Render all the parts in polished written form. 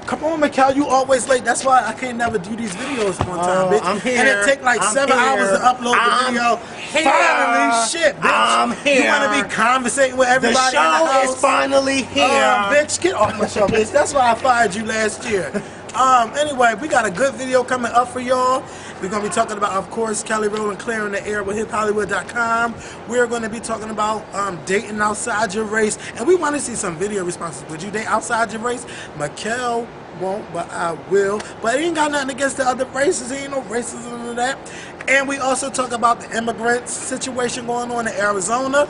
Come on, Makael, you always late. That's why I can't never do these videos on time, bitch. I'm here. And it take like 7 hours to upload the video. Finally, shit, bitch. I'm here. You want to be conversating with everybody The show in the house? is finally here. Bitch, get off my show, bitch. That's why I fired you last year. Anyway, we got a good video coming up for y'all. We're going to be talking about, of course, Kelly Rowland clearing the air with HipHollywood.com. We're going to be talking about dating outside your race. And we want to see some video responses. Would you date outside your race? Makael won't, but I will. But he ain't got nothing against the other races. He ain't no racism in that. And we also talk about the immigrant situation going on in Arizona.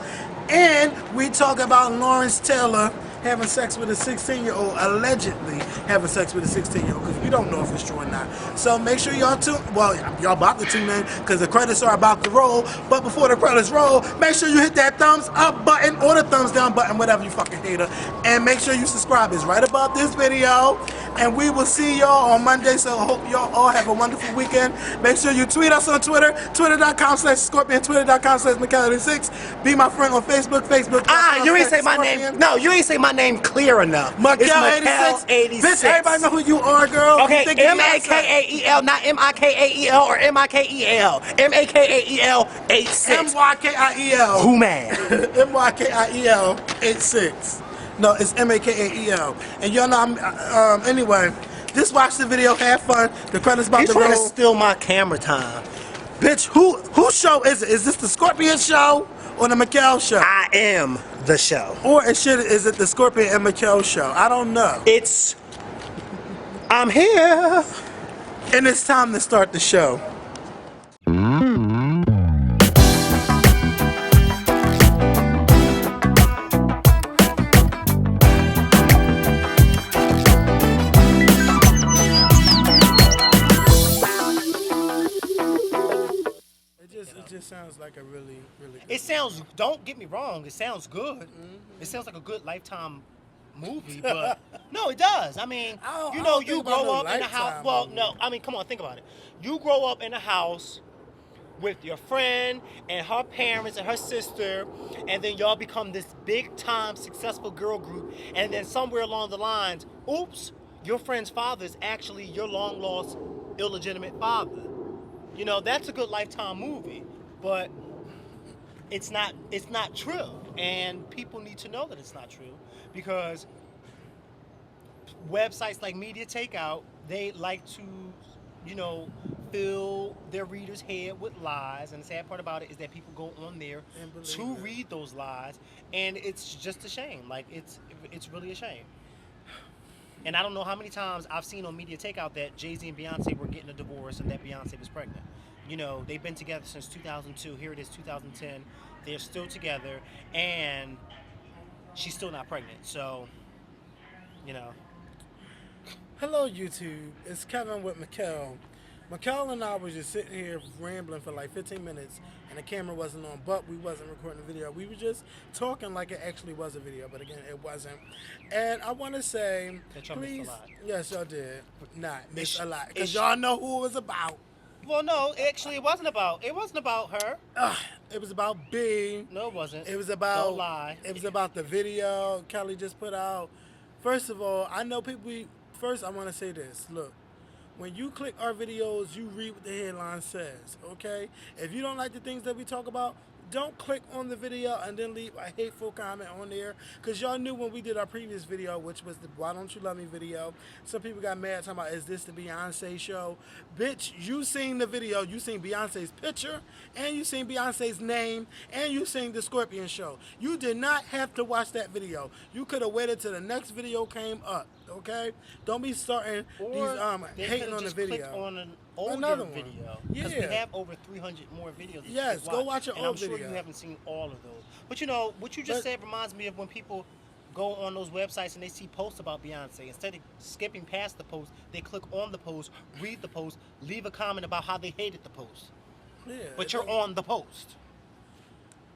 And we talk about Lawrence Taylor having sex with a 16-year-old, allegedly having sex with a 16-year-old, because we don't know if it's true or not. So make sure y'all tune, well, y'all about to tune in, because the credits are about to roll. But before the credits roll, make sure you hit that thumbs up button or the thumbs down button, whatever you fucking hater. And make sure you subscribe. It's right above this video. And we will see y'all on Monday, so I hope y'all all have a wonderful weekend. Make sure you tweet us on Twitter, twitter.com/Skorpion, twitter.com/Makael86. Be my friend on Facebook, Facebook.com/Skorpion. You ain't say my name. No, you ain't say my name clear enough. Makael86. Bitch, everybody know who you are, girl. Okay, MAKAEL, not MIKAEL or MIKEL. MAKAEL 86. MYKIEL. Who man? MYKIEL 86. No, it's MAKAEL. And y'all know I'm, anyway, just watch the video, have fun. The credits about to roll. You're trying to steal my camera time. Bitch, whose show is it? Is this the Skorpion show or the Makael show? I am the show. Or is it the Skorpion and Makael show? I don't know. I'm here. And it's time to start the show. It just sounds like a really good It sounds, don't get me wrong, it sounds good. Mm-hmm. It sounds like a good Lifetime movie, but no, it does. I mean, you grow up in a house. Well, no, I mean, come on, think about it. You grow up in a house with your friend and her parents and her sister, and then y'all become this big-time successful girl group, and then somewhere along the lines, oops, your friend's father is actually your long-lost illegitimate father. You know, that's a good Lifetime movie, but it's not true, and people need to know that it's not true, because websites like Media Takeout, they like to, fill their readers' head with lies, and the sad part about it is that people go on there to read those lies, and it's just a shame. Like, it's really a shame. And I don't know how many times I've seen on Media Takeout that Jay-Z and Beyonce were getting a divorce and that Beyonce was pregnant. You know, they've been together since 2002. Here it is, 2010. They're still together, and she's still not pregnant. So, Hello, YouTube. It's Kevin with Makael. Makael and I was just sitting here rambling for like 15 minutes, and the camera wasn't on, but we wasn't recording the video. We were just talking like it actually was a video, but again, it wasn't. And I want to say, please, yes, y'all did not miss a lot, because y'all know who it was about. Well, no, actually, it wasn't about her. It was about B. No, it wasn't. It was about. Don't lie. It was about the video Kelly just put out. First of all, I know people. First, I want to say this. Look. When you click our videos, you read what the headline says, okay? If you don't like the things that we talk about, don't click on the video and then leave a hateful comment on there. Because y'all knew when we did our previous video, which was the Why Don't You Love Me video, some people got mad talking about, is this the Beyonce show? Bitch, you seen the video, you seen Beyonce's picture, and you seen Beyonce's name, and you seen the Skorpion show. You did not have to watch that video. You could have waited till the next video came up, okay? Don't be starting these hating on the video. On an older video. Because we have over 300 more videos. Yes, go watch your old video. I'm sure you haven't seen all of those. But what you just said reminds me of when people go on those websites and they see posts about Beyonce. Instead of skipping past the post, they click on the post, read the post, leave a comment about how they hated the post. Yeah, but you're on the post.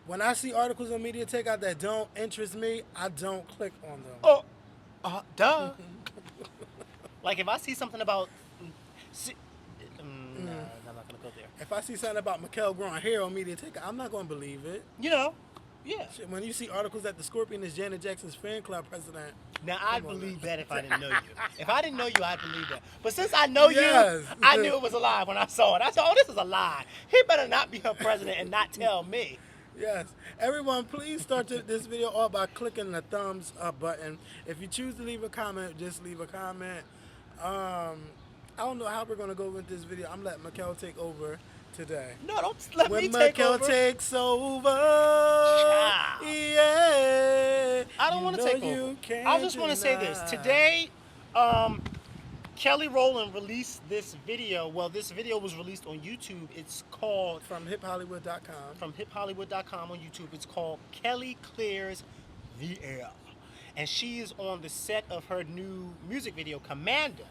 When I see articles on Media Takeout that don't interest me, I don't click on them. Oh, duh. Like if I see something about... No, I'm not going to go there. If I see something about Makael growing hair on Media Takeout, I'm not going to believe it. You know, Yeah. When you see articles that the Skorpion is Janet Jackson's fan club president. Now, I'd believe that if I didn't know you. If I didn't know you, I'd believe that. But since I know you, I knew it was a lie when I saw it. I said, oh, this is a lie. He better not be her president and not tell me. Yes. Everyone, please start this video off by clicking the thumbs up button. If you choose to leave a comment, just leave a comment. I don't know how we're going to go with this video. I'm letting Makael take over today. No, don't let me take over. over. When Makael takes over, Child. yeah. I don't want to take over. I just want to say this. Today, Kelly Rowland released this video. Well, this video was released on YouTube. It's called... From hiphollywood.com. From hiphollywood.com on YouTube. It's called Kelly Clears the Air. And she is on the set of her new music video, Commander.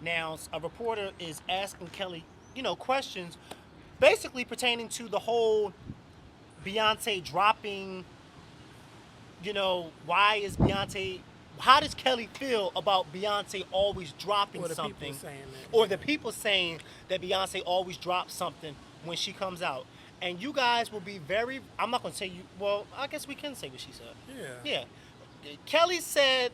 Now, a reporter is asking Kelly, questions basically pertaining to the whole Beyonce dropping, why is Beyonce... How does Kelly feel about Beyonce always dropping something? Or the people saying that Beyonce always drops something when she comes out. And you guys will be very... I'm not going to say you... Well, I guess we can say what she said. Yeah. Kelly said...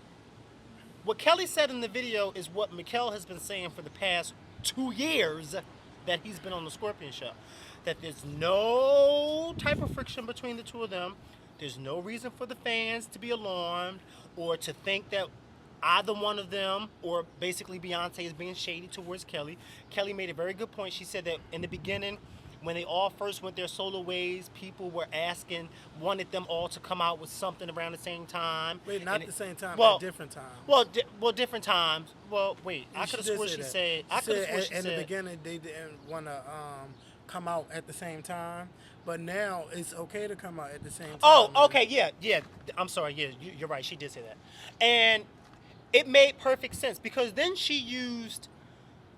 What Kelly said in the video is what Makael has been saying for the past 2 years that he's been on the Skorpion show. That there's no type of friction between the two of them. There's no reason for the fans to be alarmed or to think that either one of them or basically Beyonce is being shady towards Kelly. Kelly made a very good point. She said that in the beginning, when they all first went their solo ways, people were wanted them all to come out with something around the same time. Wait, not at the same time, at different times. Well, different times. Well, wait, I could have sworn she said... In the beginning, they didn't want to come out at the same time. But now it's okay to come out at the same time. Oh, okay, yeah. I'm sorry, yeah, you're right. She did say that. And it made perfect sense because then she used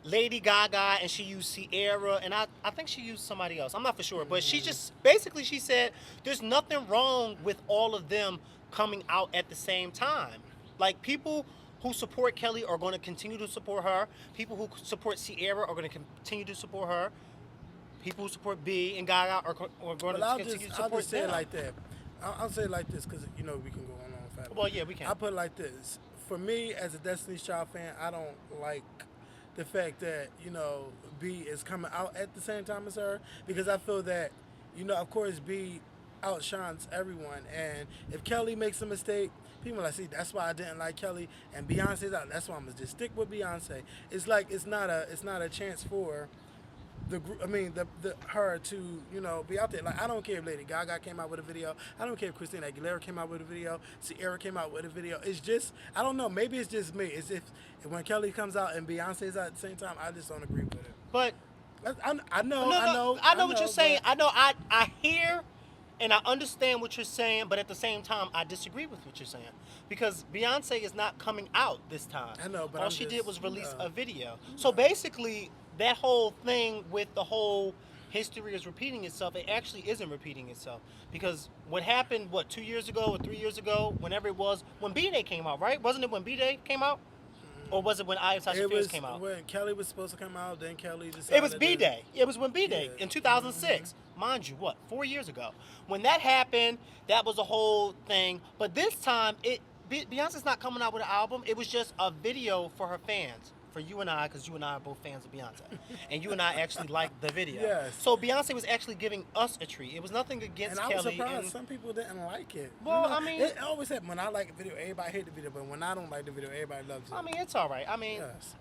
Lady Gaga and she used Sierra and I think she used somebody else. I'm not for sure. But she just, basically she said there's nothing wrong with all of them coming out at the same time. Like people who support Kelly are going to continue to support her. People who support Sierra are going to continue to support her. People who support B and Gaga are going to continue to support them. I'll just say it like that. I'll say it like this because, we can go on forever. Well, yeah, we can. I'll put it like this. For me, as a Destiny's Child fan, I don't like the fact that, B is coming out at the same time as her because I feel that, of course, B outshines everyone. And if Kelly makes a mistake, people are like, see, that's why I didn't like Kelly. And Beyonce's out. That's why I'm going to just stick with Beyonce. It's like it's not a chance for... her to be out there. Like I don't care if Lady Gaga came out with a video. I don't care if Christina Aguilera came out with a video. Sierra came out with a video. It's just I don't know. Maybe it's just me. It's if when Kelly comes out and Beyonce's out at the same time, I just don't agree with it. But I know what you're saying. I know. I hear and I understand what you're saying, but at the same time, I disagree with what you're saying because Beyonce is not coming out this time. I know, but all she did was release a video. So basically. That whole thing with the whole history is repeating itself, it actually isn't repeating itself. Because what happened, 2 years ago or 3 years ago, whenever it was, when B-Day came out, right? Wasn't it when B-Day came out? Or was it when I Am Sasha Fierce came out? When Kelly was supposed to come out, then Kelly decided... It was B-Day. It was when B-Day in 2006. Mind you, 4 years ago. When that happened, that was a whole thing. But this time, Beyonce's not coming out with an album. It was just a video for her fans. For you and I, because you and I are both fans of Beyonce. And you and I actually liked the video. Yes. So Beyonce was actually giving us a treat. It was nothing against Kelly. And I was surprised some people didn't like it. Well, I mean... It always happens. When I like a video, everybody hate the video. But when I don't like the video, everybody loves it. I mean, it's all right. Yes.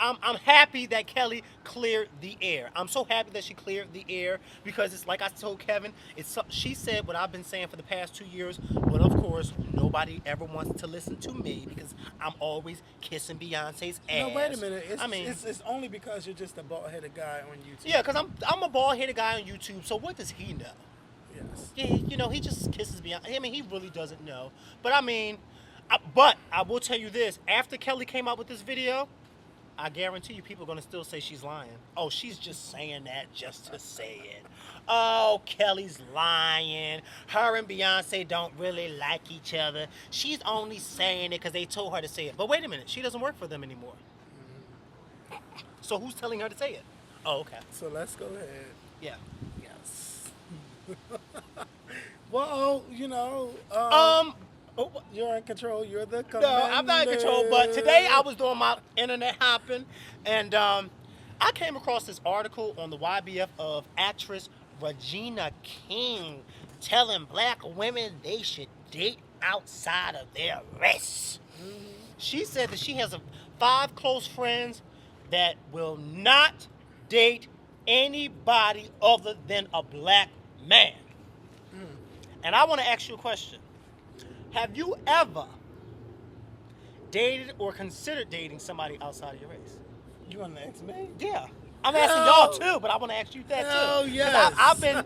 I'm happy that Kelly cleared the air. I'm so happy that she cleared the air because it's like I told Kevin, she said what I've been saying for the past 2 years, but of course, nobody ever wants to listen to me because I'm always kissing Beyonce's ass. No, wait a minute. It's only because you're just a bald-headed guy on YouTube. Yeah, because I'm a bald-headed guy on YouTube, so what does he know? Yes. Yeah, he just kisses Beyonce. I mean, he really doesn't know. But I will tell you this. After Kelly came out with this video, I guarantee you people are going to still say she's lying. Oh, she's just saying that just to say it. Oh, Kelly's lying. Her and Beyonce don't really like each other. She's only saying it because they told her to say it. But wait a minute. She doesn't work for them anymore. So who's telling her to say it? Oh, okay. So let's go ahead. Yeah. Yes. Well, you know, you're in control. You're the commander. No, I'm not in control. But today I was doing my internet hopping, and I came across this article on the YBF of actress Regina King telling black women they should date outside of their race. Mm-hmm. She said that she has 5 close friends that will not date anybody other than a black man. Mm. And I want to ask you a question. Have you ever dated or considered dating somebody outside of your race? You want to ask me? Yeah. I'm asking y'all too, but I want to ask you that too. Hell yes. I've been,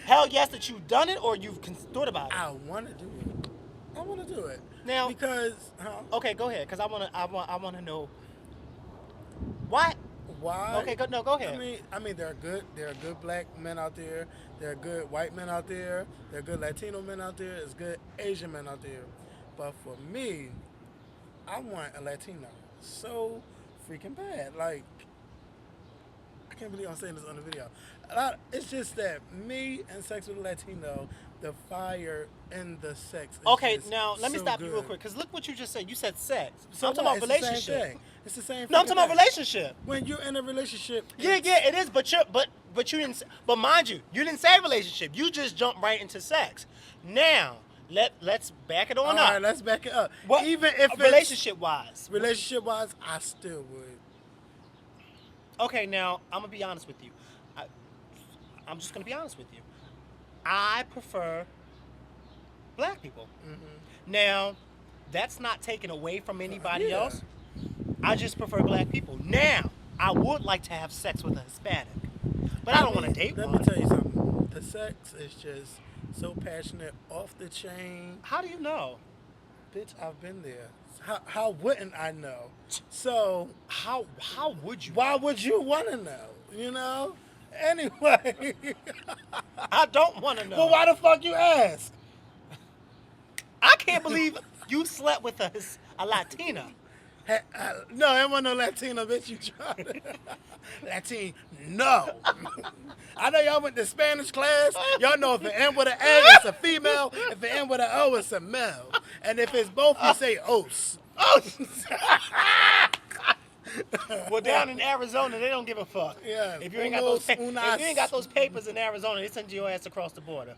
hell yes, that you've done it or you've thought about it. I want to do it. I want to do it. Now, because okay, go ahead, because I want to know why. Why? Okay, go ahead. I mean, there are good black men out there. There are good white men out there. There are good Latino men out there. There's good Asian men out there. But for me, I want a Latino so freaking bad. Like, I can't believe I'm saying this on the video. It's just that me and sex with a Latino, the fire and the sex. Okay, now let me so stop good. you real quick, because look what you just said. You said sex. So I'm talking about relationship. It's the same. No, I'm talking about relationship. When you're in a relationship. Yeah, it is. But you didn't. But mind you, you didn't say relationship. You just jumped right into sex. Now let's back it on up. All right, let's back it up. What, even if relationship wise, I still would. Okay, now I'm gonna be honest with you. I'm just gonna be honest with you. I prefer black people. Mm-hmm. Now, that's not taken away from anybody else. I just prefer black people. Now, I would like to have sex with a Hispanic, but I don't want to date one. Let me tell you something. The sex is just so passionate, off the chain. How do you know? Bitch, I've been there. How wouldn't I know? So how would you? Why would you want to know? You know. Anyway, I don't want to know. Well, why the fuck you ask? I can't believe you slept with a Latina. No, that wasn't no Latina, bitch. You tried. Latin, no. I know y'all went to Spanish class. Y'all know if it end with an A, it's a female. If it end with an O, it's a male. And if it's both, you say os. Os. Well, down in Arizona, they don't give a fuck. Yeah. If you ain't got those papers in Arizona, they send your ass across the border.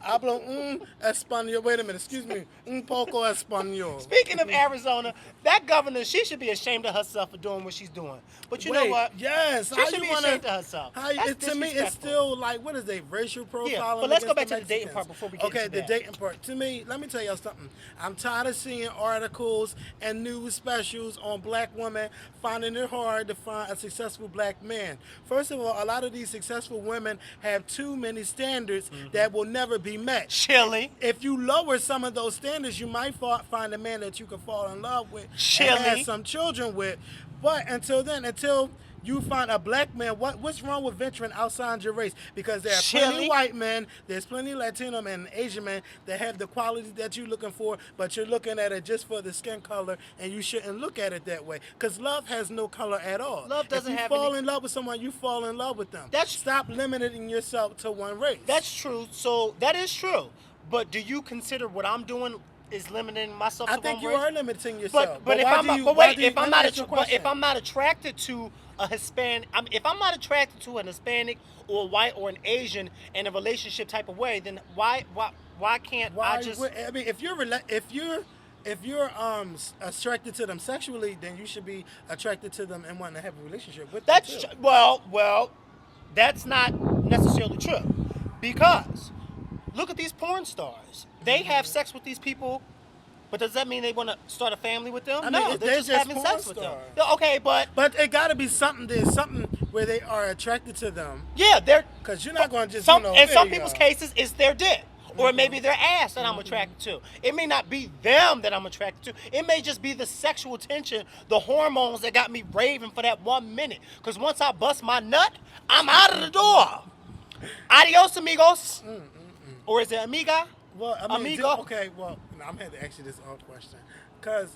Hablo español. Wait a minute, excuse me. Un poco español. Speaking of Arizona, that governor, she should be ashamed of herself for doing what she's doing. But you know what? Yes. She should be ashamed of herself. To me, it's still like, what is it, racial profiling? Yeah, but let's go back to the dating part before we get into that. Okay, the dating part. To me, let me tell y'all something. I'm tired of seeing articles and news specials on black women finding it hard to find a successful black man. First of all, a lot of these successful women have too many standards that will never be met. Chilly. If you lower some of those standards, you might find a man that you can fall in love with Chilly. and have some children with. But until you find a black man, what's wrong with venturing outside your race? Because there are plenty white men, there's plenty Latino men and Asian men that have the qualities that you're looking for, but you're looking at it just for the skin color, and you shouldn't look at it that way. Because love has no color at all. Love doesn't have If you fall in love with someone, you fall in love with them. Stop limiting yourself to one race. That's true. So that is true. But do you consider what I'm doing is limiting myself to one race? I think you are limiting yourself. But if I'm not attracted to a Hispanic, if I'm not attracted to an Hispanic or a white or an Asian in a relationship type of way, then why can't I just? I mean, if you're attracted to them sexually, then you should be attracted to them and want to have a relationship with them. Well, that's not necessarily true, because look at these porn stars. They have sex with these people. But does that mean they want to start a family with them? No, they're just having sex with them. Okay, but it got to be something. There's something where they are attracted to them. Yeah, they're because you're not going to just. In some people's cases, it's their dick, or it may be their ass that I'm attracted to. It may not be them that I'm attracted to. It may just be the sexual tension, the hormones that got me raving for that 1 minute. Because once I bust my nut, I'm out of the door. Adios, amigos. Or is it amiga? Well, I mean, okay. Well, I'm going to ask you this question, because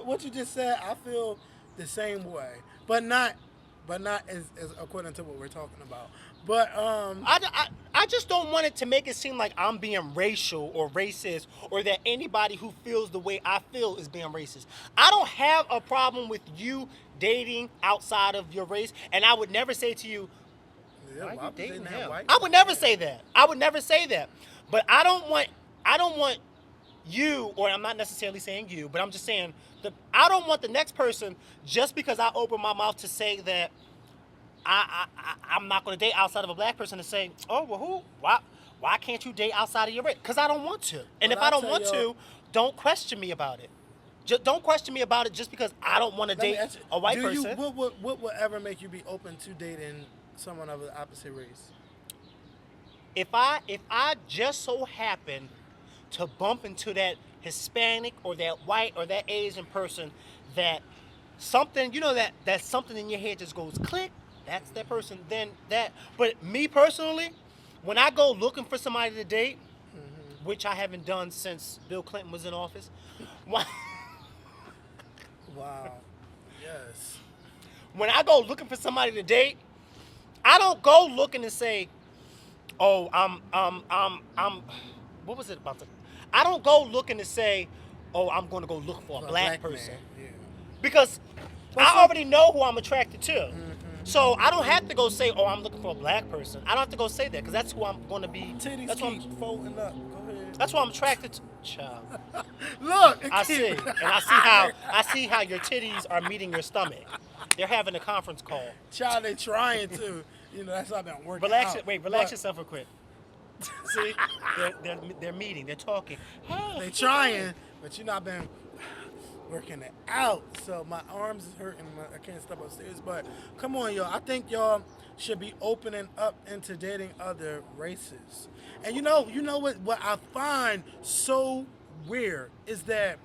what you just said, I feel the same way, but not but not as according to what we're talking about. But I just don't want it to make it seem like I'm being racial or racist, or that anybody who feels the way I feel is being racist. I don't have a problem with you dating outside of your race, and I would never say to you, why are you dating him? I would never say that. I would never say that. But I don't want you, or I'm not necessarily saying you, but I'm just saying I don't want the next person, just because I open my mouth to say that I'm not going to date outside of a black person, to say, oh, well, why can't you date outside of your race? Because I don't want to. And if I don't want to, don't question me about it. Just don't question me about it just because I don't want to date a white person. What would ever make you be open to dating someone of the opposite race? If I just so happen to bump into that Hispanic or that white or that Asian person, that something, that something in your head just goes click, that's that person, then that. But me personally, when I go looking for somebody to date, which I haven't done since Bill Clinton was in office. Wow. Yes. When I go looking for somebody to date, I don't go looking and say, oh, what was it about I don't go looking to say, oh, I'm going to go look for a black person. Yeah. Because I already know who I'm attracted to. Mm-hmm. So I don't have to go say, oh, I'm looking for a black person. I don't have to go say that, because that's who I'm going to be. Titties keep folding up. Go ahead. That's who I'm attracted to. Child. Look. I see. And I see how your titties are meeting your stomach. They're having a conference call. Child, they're trying to. That's not been working out. Relax yourself real quick. See, they're meeting, they're talking. They're trying, but not been working it out. So my arms is hurting. I can't step upstairs. But come on, y'all. I think y'all should be opening up into dating other races. And you know what I find so weird is that,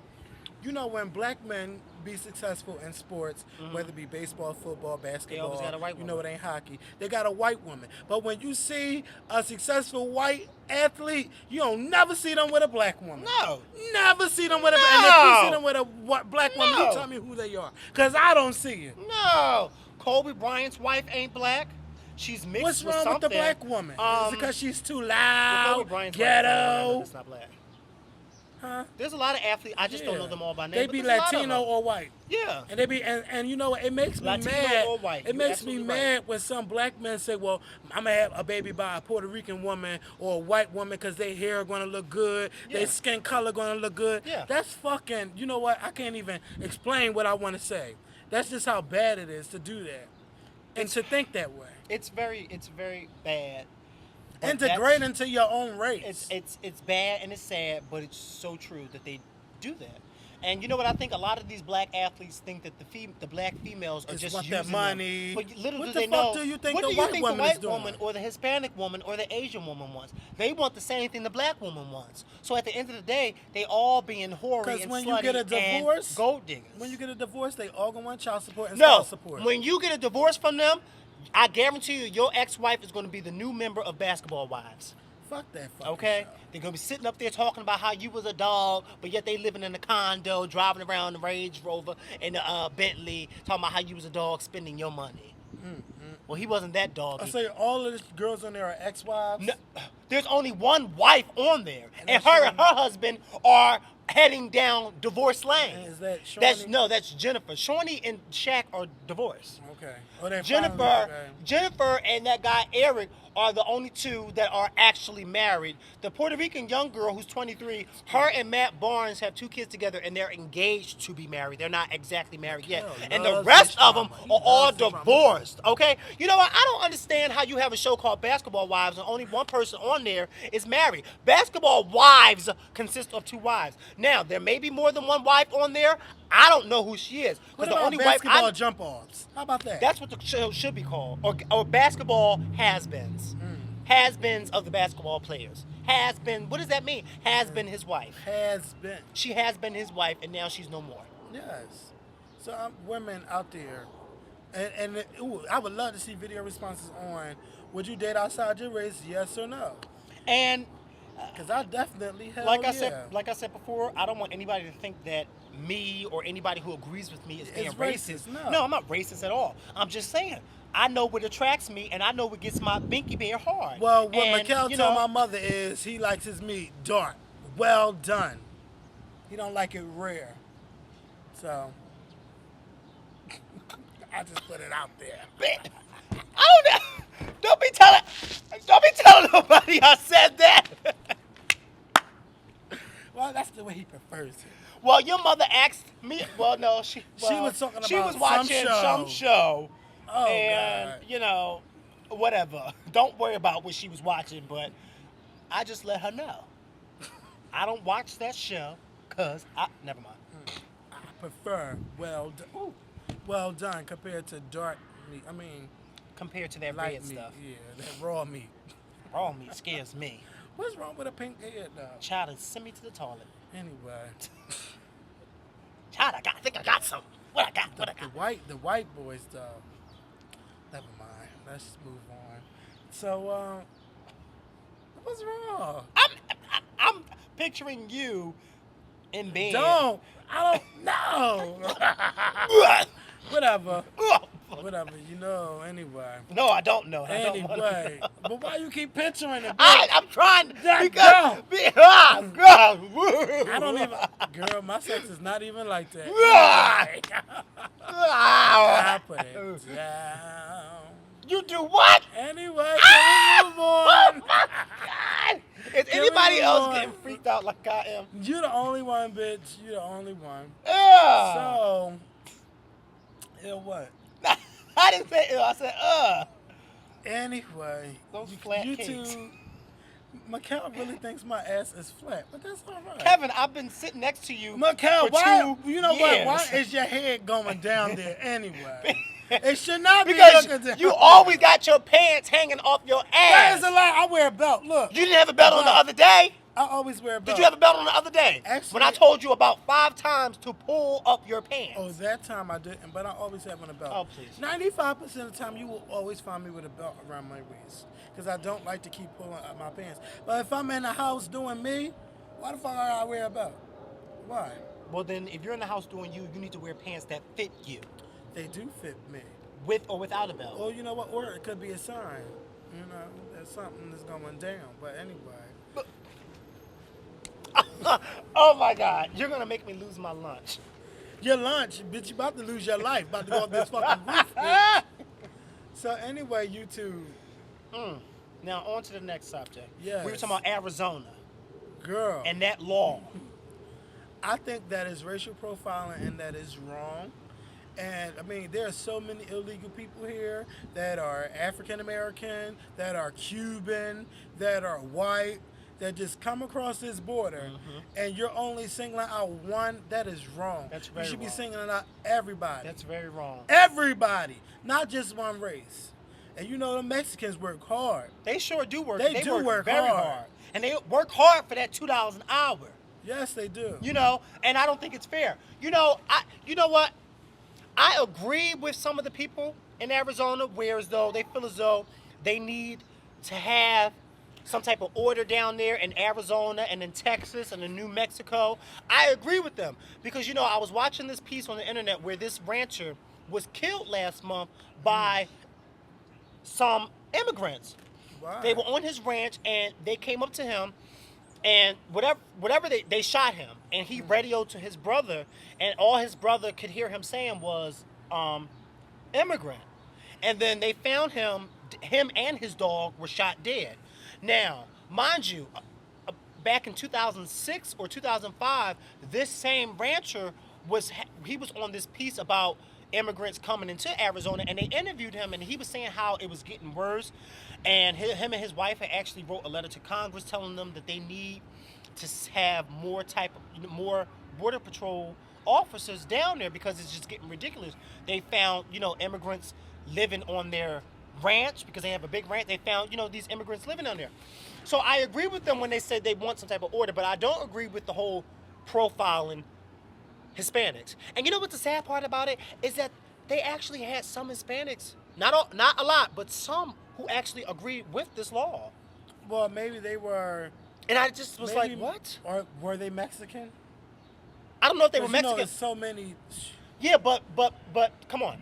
when black men be successful in sports, whether it be baseball, football, basketball, they always got a white woman. It ain't hockey. They got a white woman. But when you see a successful white athlete, you don't never see them with a black woman. No. Never see them with a black woman. And if you see them with a black woman, you tell me who they are. Because I don't see it. No. Kobe Bryant's wife ain't black. She's mixed with something. What's wrong with the black woman? Is it because she's too loud, ghetto? That's not black. Huh? There's a lot of athletes. I just don't know them all by name. They be Latino or white. Yeah. And they be and you know what? It makes me Latino mad. Or white. It makes me mad when some black men say, "Well, I'm gonna have a baby by a Puerto Rican woman or a white woman because their hair gonna look good, their skin color gonna look good." Yeah. That's fucking. You know what? I can't even explain what I want to say. That's just how bad it is to do that and to think that way. It's very bad. Integrate into your own race. It's bad and it's sad, but it's so true that they do that. And you know what? I think a lot of these black athletes think that the black females are just want using that money. But little what do the they fuck know, do you think what the do you white think the woman white is doing? woman or the Hispanic woman or the Asian woman wants? They want the same thing the black woman wants. So at the end of the day, they all being hoary and when slutty you get a divorce, and gold diggers. When you get a divorce, they all gonna want child support and spouse support. When you get a divorce from them, I guarantee you, your ex-wife is going to be the new member of Basketball Wives. Fuck that fucking okay? show. They're going to be sitting up there talking about how you was a dog, but yet they living in a condo, driving around the Range Rover and the Bentley, talking about how you was a dog spending your money. Well, he wasn't that dog. I say all of the girls on there are ex-wives? No, there's only one wife on there, and her and her husband are heading down divorce lane. And is that Shawnee? That's Jennifer. Shawnee and Shaq are divorced. Okay. Jennifer and that guy Eric are the only two that are actually married. The Puerto Rican young girl who's 23, her and Matt Barnes have 2 kids together, and they're engaged to be married. They're not exactly married yet. And the rest of them are all divorced, okay? You know what? I don't understand how you have a show called Basketball Wives and only one person on there is married. Basketball Wives consist of 2 wives. Now, there may be more than one wife on there. I don't know who she is. What about the only basketball jump-offs? How about that? That's what the show should be called. Or basketball has-beens. Has-beens of the basketball players. Has-been, what does that mean? Has been his wife. Has been. She has been his wife, and now she's no more. Yes. So women out there, and I would love to see video responses on, would you date outside your race, yes or no? And because I definitely like I said before, I don't want anybody to think that me or anybody who agrees with me is being racist. No, I'm not racist at all. I'm just saying I know what attracts me, and I know what gets my binky being hard. Well, what Makael told my mother is he likes his meat dark, well done. He don't like it rare. So I just put it out there. Oh no! Don't be telling nobody I said that. Well, that's the way he prefers it. Well, your mother asked me. Well, no, she was talking about she was watching some show. Oh, and God. Whatever. Don't worry about what she was watching, but I just let her know. I don't watch that show because never mind. I prefer well done compared to dark meat. I mean, compared to that light red meat, stuff. yeah, that raw meat. Raw meat scares me. What's wrong with a pink head, though? Child, send me to the toilet. Anyway. Child, I think I got some. What I got? The white boys, though. Never mind. Let's just move on. So, what's wrong? I'm picturing you in bed. I don't know. Whatever. Anyway. No, I don't know. Anyway. But why you keep picturing it? I'm trying to. I don't even. Girl, my sex is not even like that. I put it down. You do what? Anyway, can we move on? Oh my God! Is anybody else getting freaked out like I am? You're the only one, bitch. You're the only one. So, what? I didn't say I said Anyway, those flat you cakes. two, Makael really thinks my ass is flat, but that's all right. Kevin, I've been sitting next to you Makael, for why? 2 You know years. what? Why is your head going down there anyway? It should not be because looking down. you always got your pants hanging off your ass. That is a lie. I wear a belt. Look. You didn't have a belt on the other day? I always wear a belt. Did you have a belt on the other day? Actually, when I told you about 5 times to pull up your pants. Oh, that time I didn't, but I always have on a belt. Oh, please. 95% of the time, you will always find me with a belt around my waist because I don't like to keep pulling up my pants. But if I'm in the house doing me, why the fuck I wear a belt? Why? Well, then, if you're in the house doing you, you need to wear pants that fit you. They do fit me. With or without a belt. Well, you know what? Or it could be a sign. You know, there's something that's going down. But anyway. Oh my God, you're gonna make me lose my lunch. Your lunch, bitch, you about to lose your life. About to go off this fucking roof, bitch. So anyway, you two. Now on to the next subject. Yes. We were talking about Arizona. Girl. And that law. I think that is racial profiling and that is wrong. And I mean, there are so many illegal people here that are African American, that are Cuban, that are white, that just come across this border, and you're only singling out one. That is wrong. That's very You should be wrong. singling out everybody. That's very wrong. Everybody, not just one race. And you know the Mexicans work hard. They sure do work. They do work very hard. hard. And they work hard for that $2 an hour. Yes, they do. You know, and I don't think it's fair. You know what? I agree with some of the people in Arizona where they feel as though they need to have some type of order down there in Arizona and in Texas and in New Mexico. I agree with them because, I was watching this piece on the internet where this rancher was killed last month by some immigrants. Why? They were on his ranch and they came up to him and whatever they shot him, and he radioed to his brother, and all his brother could hear him saying was immigrant. And then they found him and his dog were shot dead. Now, mind you, back in 2006 or 2005, this same rancher was on this piece about immigrants coming into Arizona, and they interviewed him, and he was saying how it was getting worse, and him and his wife had actually wrote a letter to Congress telling them that they need to have more border patrol officers down there because it's just getting ridiculous. They found immigrants living on their ranch because they have a big ranch. They found these immigrants living down there. So I agree with them when they said they want some type of order, but I don't agree with the whole profiling Hispanics. And you know what the sad part about it is that they actually had some Hispanics, not a lot, but some who actually agreed with this law. Well, maybe they were. And I just was like, what? Or were they Mexican? I don't know if they were You know, Mexican. there's so many. Yeah, but come on.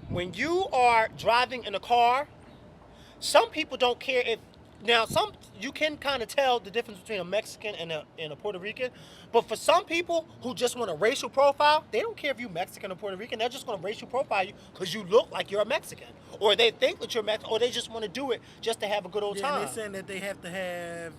When you are driving in a car, some people don't care if now some you can kind of tell the difference between a Mexican and a Puerto Rican, but for some people who just want a racial profile, they don't care if you're Mexican or Puerto Rican. They're just going to racial profile you because you look like you're a Mexican, or they think that you're Mexican, or they just want to do it just to have a good old time. And they're saying that they have to have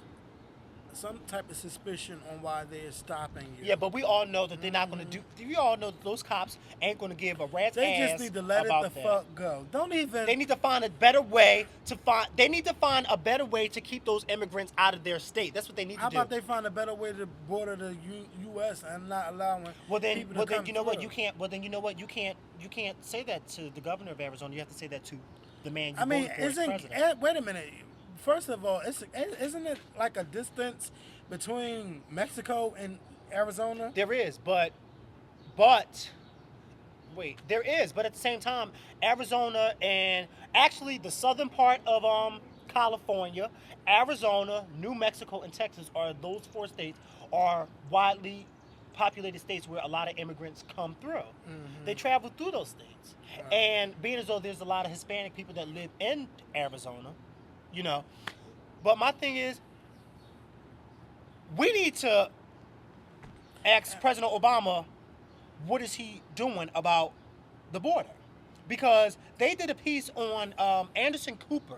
some type of suspicion on why they're stopping you. Yeah, but we all know that they're not going to do. We all know that those cops ain't going to give a rat's ass. They just need to let it the fuck go. Don't even. They need to find a better way to find. They need to find a better way to keep those immigrants out of their state. That's what they need to do. How about they find a better way to border the U.S. and not allowing people to come you know what? through? You can't. Well, then you know what? You can't say that to the governor of Arizona. You have to say that to the man you voted for as president. Wait a minute. First of all, isn't it like a distance between Mexico and Arizona? There is, but wait, there is, but at the same time, Arizona and actually the southern part of California, Arizona, New Mexico, and Texas are those 4 states are widely populated states where a lot of immigrants come through. Mm-hmm. They travel through those states, right. And being as though there's a lot of Hispanic people that live in Arizona, you know. But my thing is, we need to ask President Obama, what is he doing about the border? Because they did a piece on Anderson Cooper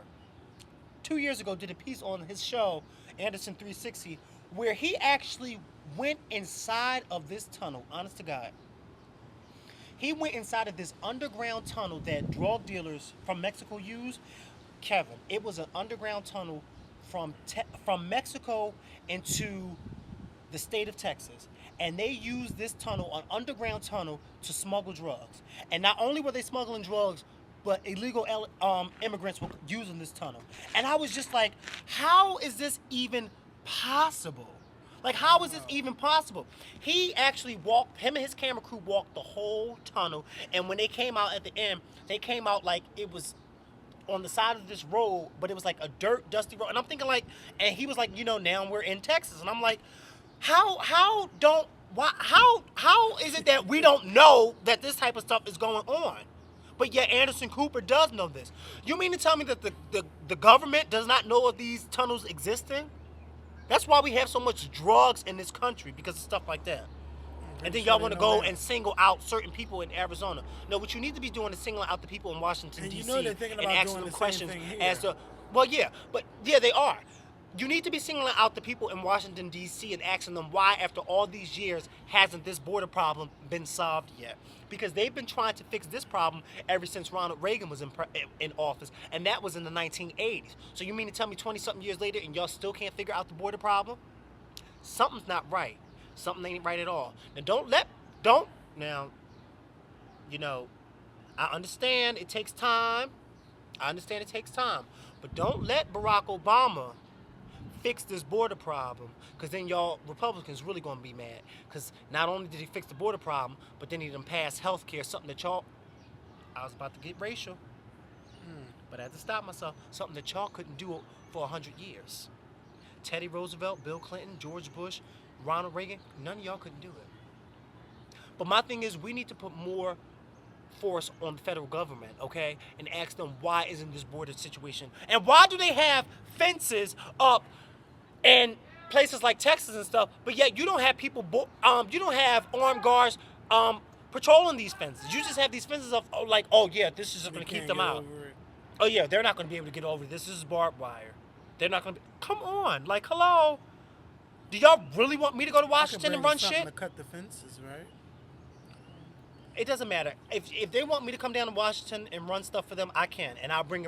2 years ago, did a piece on his show, Anderson 360, where he actually went inside of this tunnel, honest to God. He went inside of this underground tunnel that drug dealers from Mexico use. Kevin, it was an underground tunnel from Mexico into the state of Texas, and they used this tunnel, an underground tunnel, to smuggle drugs. And not only were they smuggling drugs, but illegal immigrants were using this tunnel. And I was just like, how is this even possible? Like, how is this even possible? He actually him and his camera crew walked the whole tunnel, and when they came out at the end, they came out like it was on the side of this road, but it was like a dirt, dusty road. And I'm thinking like, and he was like, you know, now we're in Texas. And I'm like, how is it that we don't know that this type of stuff is going on? But yet Anderson Cooper does know this. You mean to tell me that the government does not know of these tunnels existing? That's why we have so much drugs in this country, because of stuff like that. And then y'all want to go and single out certain people in Arizona. No, what you need to be doing is singling out the people in Washington, D.C. and asking them questions as to, well, yeah, they are. You need to be singling out the people in Washington, D.C. and asking them why, after all these years, hasn't this border problem been solved yet? Because they've been trying to fix this problem ever since Ronald Reagan was in office, and that was in the 1980s. So you mean to tell me 20-something years later and y'all still can't figure out the border problem? Something's not right. Something ain't right at all. Now, you know, I understand it takes time. But don't let Barack Obama fix this border problem, because then y'all Republicans really going to be mad. Because not only did he fix the border problem, but then he done passed health care, something that y'all, I was about to get racial, but I had to stop myself, something that y'all couldn't do for 100 years. Teddy Roosevelt, Bill Clinton, George Bush, Ronald Reagan, none of y'all couldn't do it. But my thing is, we need to put more force on the federal government, okay? And ask them, why isn't this border situation? And why do they have fences up in places like Texas and stuff, but yet you don't have people, you don't have armed guards patrolling these fences. You just have these fences of, like, oh yeah, this is going to keep them out. Oh yeah, they're not going to be able to get over this. This is barbed wire. They're not going to be, come on, like, hello? Do y'all really want me to go to Washington and run shit? To cut the fences, right? It doesn't matter. If they want me to come down to Washington and run stuff for them, I can, and I'll bring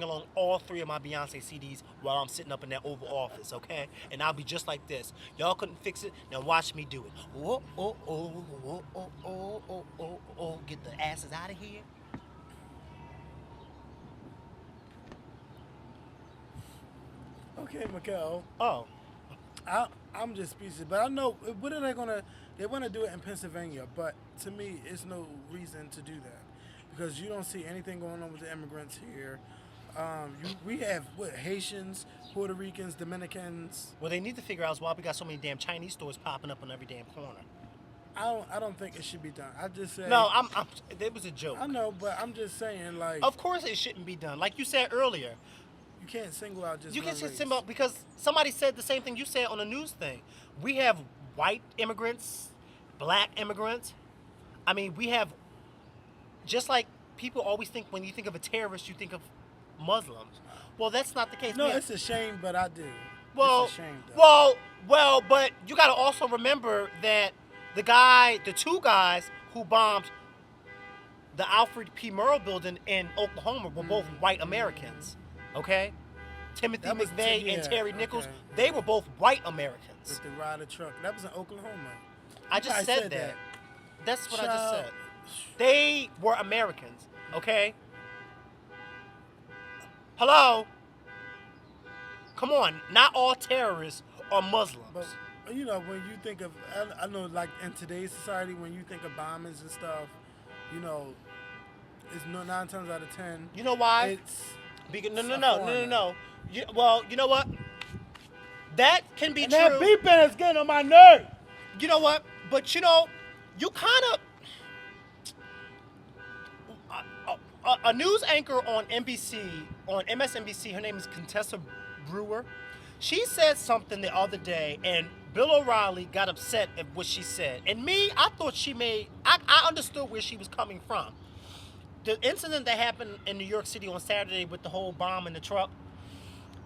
along all 3 of my Beyonce CDs while I'm sitting up in that Oval Office, okay? And I'll be just like this. Y'all couldn't fix it. Now watch me do it. Oh oh oh oh oh oh oh oh oh. Get the asses out of here. Okay, Makael. Oh. I'm just speechless, but I know, what are they gonna? They want to do it in Pennsylvania, but to me, it's no reason to do that, because you don't see anything going on with the immigrants here. We have Haitians, Puerto Ricans, Dominicans. Well, they need to figure out why we got so many damn Chinese stores popping up on every damn corner. I don't think it should be done. I just say No, it was a joke. I know, but I'm just saying, like, Of course it shouldn't be done. Like you said earlier. you can't single out just You one can race. just single out because somebody said the same thing you said on the news thing. We have white immigrants, black immigrants. I mean, we have, just like people always think when you think of a terrorist, you think of Muslims. Well, that's not the case. No, it's a shame, but I do. Well, it's a shame, though. well, but you got to also remember that the two guys who bombed the Alfred P. Murrah building in Oklahoma were both white Americans. Okay? Timothy McVeigh and Terry Nichols, they were both white Americans. With the Ryder truck. That was in Oklahoma. I just said that. That's what I just said. They were Americans, okay? Hello? Come on, not all terrorists are Muslims. But, you know, when you think of, I know, like, in today's society, when you think of bombings and stuff, you know, it's 9 times out of 10. You know why? No. Well, you know what? That can be true. That beeping is getting on my nerve. You know what? But, you know, you kind of... A news anchor on MSNBC, her name is Contessa Brewer. She said something the other day, and Bill O'Reilly got upset at what she said. And me, I thought I understood where she was coming from. The incident that happened in New York City on Saturday with the whole bomb in the truck,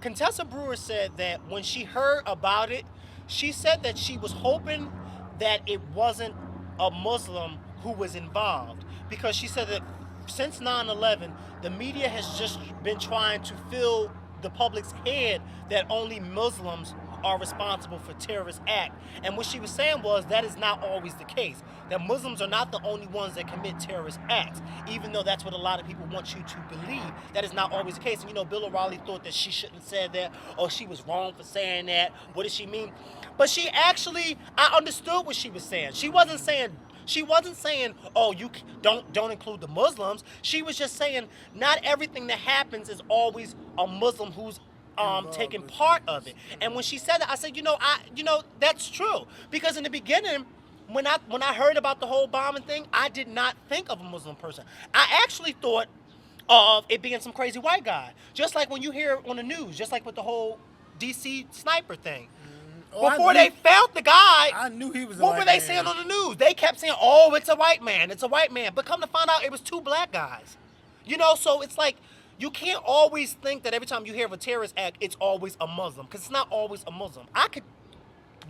Contessa Brewer said that when she heard about it, she said that she was hoping that it wasn't a Muslim who was involved. Because she said that since 9/11, the media has just been trying to fill the public's head that only Muslims are responsible for terrorist acts. And what she was saying was that is not always the case. That Muslims are not the only ones that commit terrorist acts, even though that's what a lot of people want you to believe. That is not always the case. And you know, Bill O'Reilly thought that she shouldn't have said that, or she was wrong for saying that. What did she mean? But she actually, I understood what she was saying. She wasn't saying, oh, you don't include the Muslims. She was just saying not everything that happens is always a Muslim who's taking part of it. And when she said that, I said, that's true. Because in the beginning, when I heard about the whole bombing thing, I did not think of a Muslim person. I actually thought of it being some crazy white guy. Just like when you hear on the news, just like with the whole DC sniper thing. Before they found the guy, I knew he was a what white were they man. saying on the news? They kept saying, oh, it's a white man. It's a white man. But come to find out, it was two black guys. You know, so it's like, you can't always think that every time you hear of a terrorist act, it's always a Muslim. Because it's not always a Muslim. I could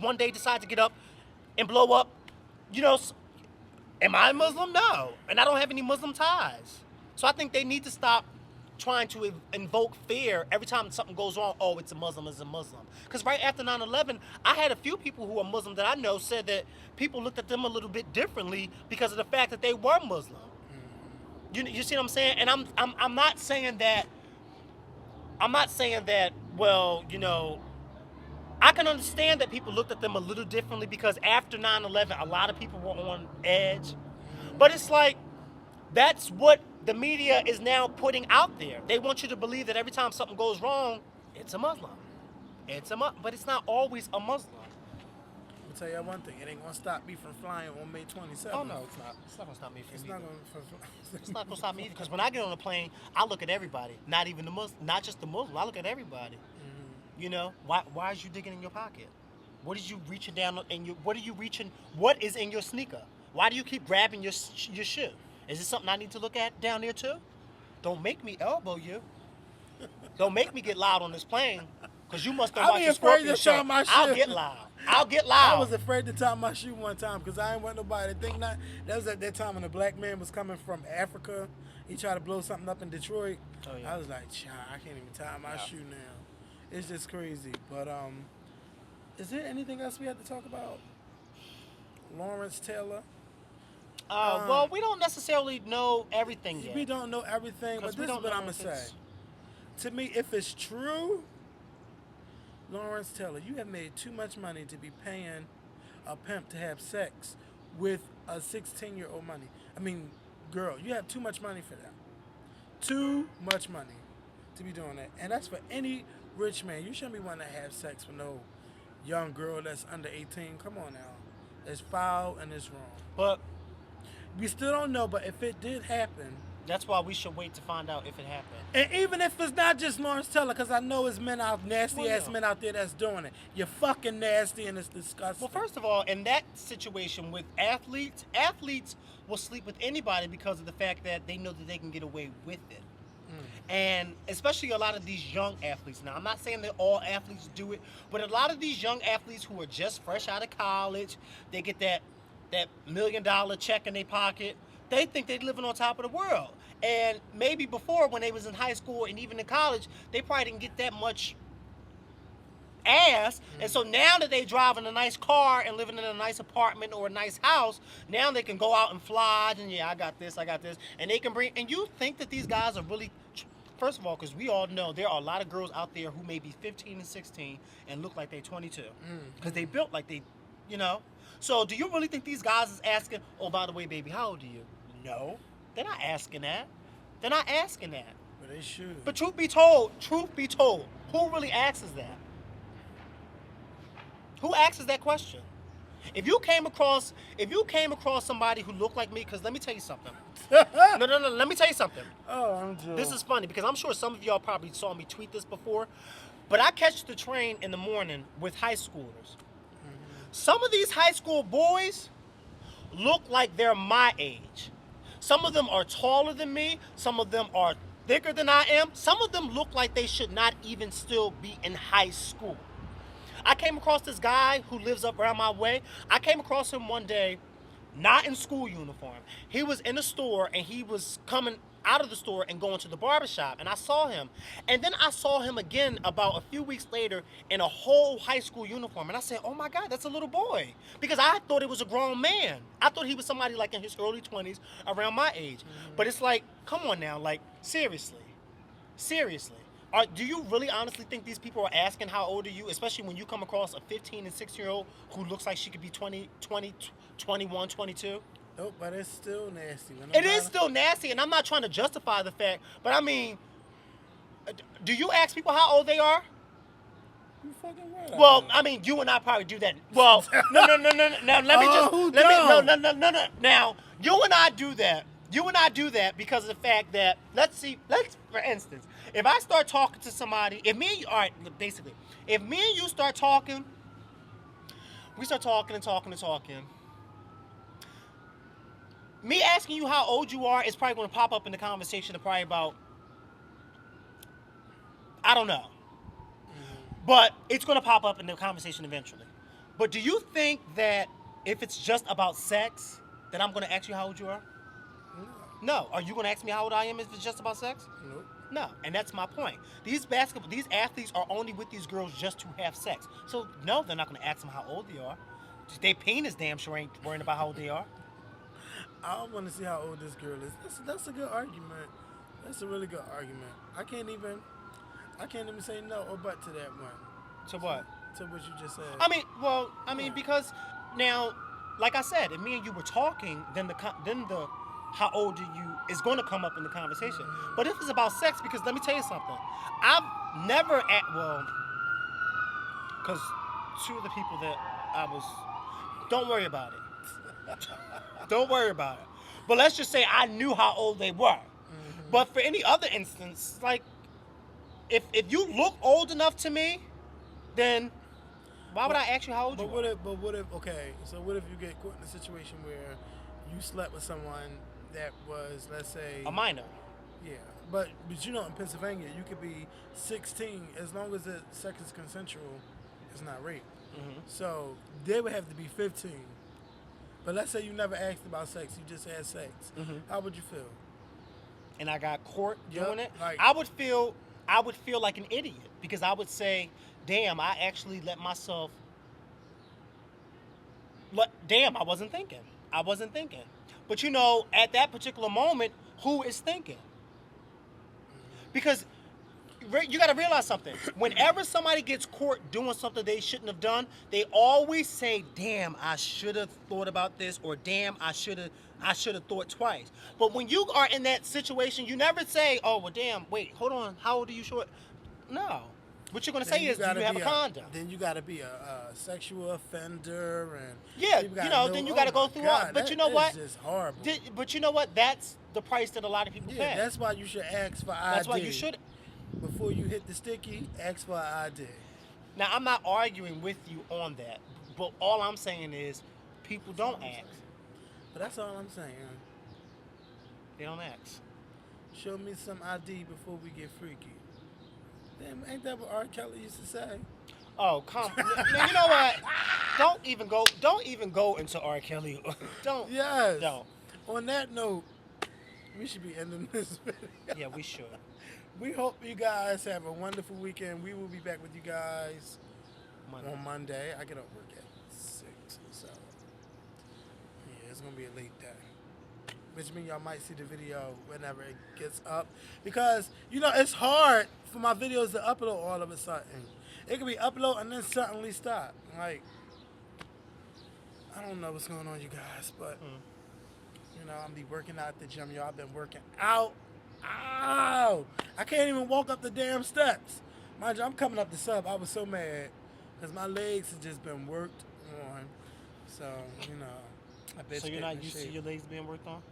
one day decide to get up and blow up. You know, am I a Muslim? No. And I don't have any Muslim ties. So I think they need to stop trying to invoke fear every time something goes wrong. Oh, it's a Muslim, it's a Muslim. Because right after 9/11, I had a few people who are Muslim that I know said that people looked at them a little bit differently because of the fact that they were Muslim. You see what I'm saying? And I'm not saying that. Well, you know, I can understand that people looked at them a little differently because after 9/11, a lot of people were on edge. But it's like that's what the media is now putting out there. They want you to believe that every time something goes wrong, it's a Muslim. But it's not always a Muslim. I'll tell you one thing, it ain't gonna stop me from flying on May 27th. Oh no, it's not. It's not gonna stop me from. It's not gonna stop me either. Because when I get on a plane, I look at everybody, not even the Muslim, not just the Muslim. I look at everybody. Mm-hmm. You know, why is you digging in your pocket? What is you reaching down in your? What are you reaching? What is in your sneaker? Why do you keep grabbing your shoe? Is this something I need to look at down there too? Don't make me elbow you. Don't make me get loud on this plane. Because you must have watched the Skorpion show. I'll get loud. I was afraid to tie my shoe one time because I ain't want nobody to think that. That was at that time when a black man was coming from Africa. He tried to blow something up in Detroit. Oh, yeah. I was like, I can't even tie my shoe now. It's just crazy. But is there anything else we have to talk about? Lawrence Taylor. Well, we don't necessarily know everything yet. We don't know everything, but this is what I'm going to say. To me, if it's true, Lawrence Taylor, you have made too much money to be paying a pimp to have sex with a 16-year-old girl. You have too much money for that. Too much money to be doing that. And that's for any rich man. You shouldn't be wanting to have sex with no young girl that's under 18. Come on now. It's foul and it's wrong. But we still don't know. But if it did happen, that's why we should wait to find out if it happened. And even if it's not just Lawrence Taylor, because I know it's men out, nasty ass men out there that's doing it. You're fucking nasty and it's disgusting. Well, first of all, in that situation with athletes will sleep with anybody because of the fact that they know that they can get away with it. And especially a lot of these young athletes. Now, I'm not saying that all athletes do it, but a lot of these young athletes who are just fresh out of college, they get that $1 million check in their pocket. They think they're living on top of the world. And maybe before, when they was in high school and even in college, they probably didn't get that much ass. And so now that they driving a nice car and living in a nice apartment or a nice house, now they can go out and fly and I got this, and they can bring. And you think that these guys are really, first of all, because we all know there are a lot of girls out there who may be 15 and 16 and look like they're 22 because they built like they, So do you really think these guys is asking, oh, by the way, baby, how old are you? No, they're not asking that. They're not asking that. But they should. But truth be told, who really asks that? Who asks that question? If you came across somebody who looked like me, because let me tell you something. No, let me tell you something. Oh, I'm joking. This is funny because I'm sure some of y'all probably saw me tweet this before, but I catch the train in the morning with high schoolers. Some of these high school boys look like they're my age. Some of them are taller than me. Some of them are thicker than I am. Some of them look like they should not even still be in high school. I came across this guy who lives up around my way. I came across him one day, not in school uniform. He was in the store and he was coming out of the store and going to the barbershop, and I saw him. And then I saw him again about a few weeks later in a whole high school uniform, and I said, oh my God, that's a little boy. Because I thought it was a grown man. I thought he was somebody like in his early 20s around my age. But it's like, come on now, like, seriously. Do you really honestly think these people are asking how old are you, especially when you come across a 15 and 16-year-old who looks like she could be 20, 21, 22? Nope, but it's still nasty. It is still nasty, and I'm not trying to justify the fact, but I mean, do you ask people how old they are? You fucking right. Well, I mean, you and I probably do that. Well, no. Now Now, you and I do that. You and I do that because of the fact that, let's for instance, if I start talking to somebody, if me and you start talking, we start talking and talking and talking. Me asking you how old you are is probably going to pop up in the conversation of probably about, I don't know. But it's going to pop up in the conversation eventually. But do you think that if it's just about sex, that I'm going to ask you how old you are? No. Are you going to ask me how old I am if it's just about sex? Nope. No. And that's my point. These athletes are only with these girls just to have sex. So, no, they're not going to ask them how old they are. Their penis damn sure ain't worrying about how old they are. I want to see how old this girl is. That's a good argument. That's a really good argument. I can't even say no or but to that one. To what? To what you just said. I mean, because now, like I said, if me and you were talking, then the how old are you is going to come up in the conversation. But if it's about sex, because let me tell you something, I've never because two of the people that don't worry about it. Don't worry about it. But let's just say I knew how old they were. But for any other instance, like, if you look old enough to me, then why would I ask you how old you are? But what if you get caught in a situation where you slept with someone that was, let's say, a minor? Yeah, but in Pennsylvania, you could be 16 as long as the sex is consensual. It's not rape. So they would have to be 15. But let's say you never asked about sex, you just had sex. How would you feel? And I got caught doing it? Like, I would feel like an idiot because I would say, damn, I actually let myself. Damn, I wasn't thinking. But at that particular moment, who is thinking? Because you got to realize something. Whenever somebody gets caught doing something they shouldn't have done, they always say, damn, I should have thought about this, or damn, I should have thought twice. But when you are in that situation, you never say, oh, well, damn, wait, hold on, how old are you short? No. What you're gonna say is, do you have a condom? Then you gotta be a sexual offender, and yeah, then you gotta go through all. But you know what? It's just horrible. But you know what? That's the price that a lot of people pay. That's why you should ask for ID. That's why you should. Before you hit the sticky, ask for ID. Now, I'm not arguing with you on that, but all I'm saying is people don't ask. But that's all I'm saying. They don't ask. Show me some ID before we get freaky. Damn, ain't that what R. Kelly used to say? Oh, come. Now, you know what? Don't even go into R. Kelly. Don't. Yes. Don't. On that note, we should be ending this video. Yeah, we should. We hope you guys have a wonderful weekend. We will be back with you guys on Monday. I get up work at 6, so yeah, it's gonna be a late day. Which means y'all might see the video whenever it gets up. Because, it's hard for my videos to upload all of a sudden. It can be upload and then suddenly stop. Like, I don't know what's going on, you guys, but, I'm be working out at the gym. Y'all been working out. Ow! I can't even walk up the damn steps. Mind you, I'm coming up the sub. I was so mad because my legs have just been worked on. So, I bet. So you're not used to your legs being worked on?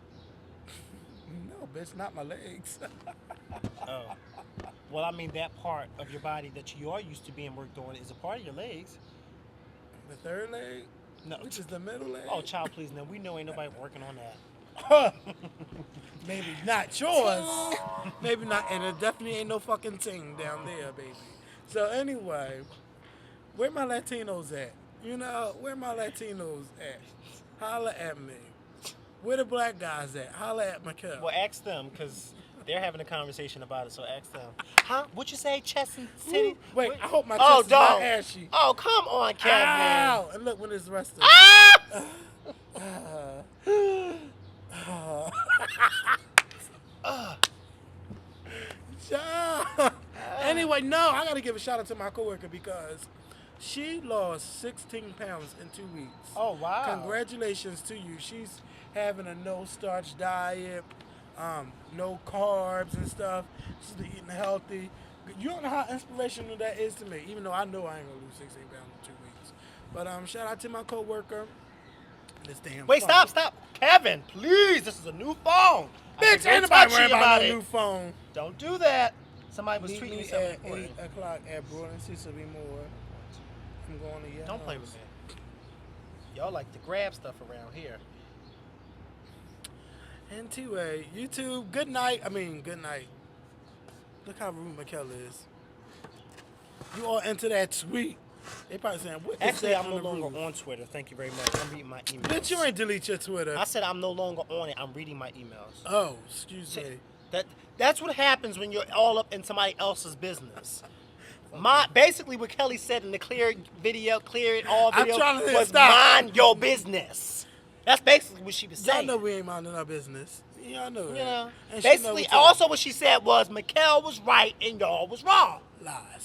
No, bitch, not my legs. Oh. Well, I mean, that part of your body that you are used to being worked on is a part of your legs. The third leg? No. Which is the middle leg? Oh, child, please. No, we know ain't nobody working on that. Maybe not yours. Maybe not. And there definitely ain't no fucking thing down there, baby. So, anyway, where my Latinos at? Where my Latinos at? Holla at me. Where the black guys at? Holla at Makael. Well, ask them, because they're having a conversation about it, so ask them. Huh? What you say, chest and titty? Wait, I hope my chest is not ashy. Oh, come on, Kevin. Ow! And look when it's resting. Anyway, no, I got to give a shout out to my coworker because she lost 16 pounds in 2 weeks. Oh, wow. Congratulations to you. She's having a no-starch diet, no carbs and stuff. She's been eating healthy. You don't know how inspirational that is to me, even though I know I ain't going to lose 16 pounds in 2 weeks. But shout out to my coworker. This damn Wait, phone. stop. Kevin, please, this is a new phone. Bitch, ain't nobody worried about no new phone. Don't do that. Somebody was Meet tweeting me me something at important. 8 o'clock at Broad and Cecily Moore. I'm going to your Don't play with me. Y'all like to grab stuff around here. Anyway, YouTube, good night. Good night. Look how rude Makael is. You all into that tweet. They probably saying, what is Actually, that I'm on no the longer roof? on Twitter. Thank you very much. I'm reading my emails. Bitch, you ain't delete your Twitter. I said I'm no longer on it. I'm reading my emails. Oh, excuse me. That's what happens when you're all up in somebody else's business. Basically what Kelly said in the clear it all video was mind your business. That's basically what she was saying. Y'all know we ain't minding our business. Y'all know that. And basically, also what she said was Makael was right and y'all was wrong. Lies.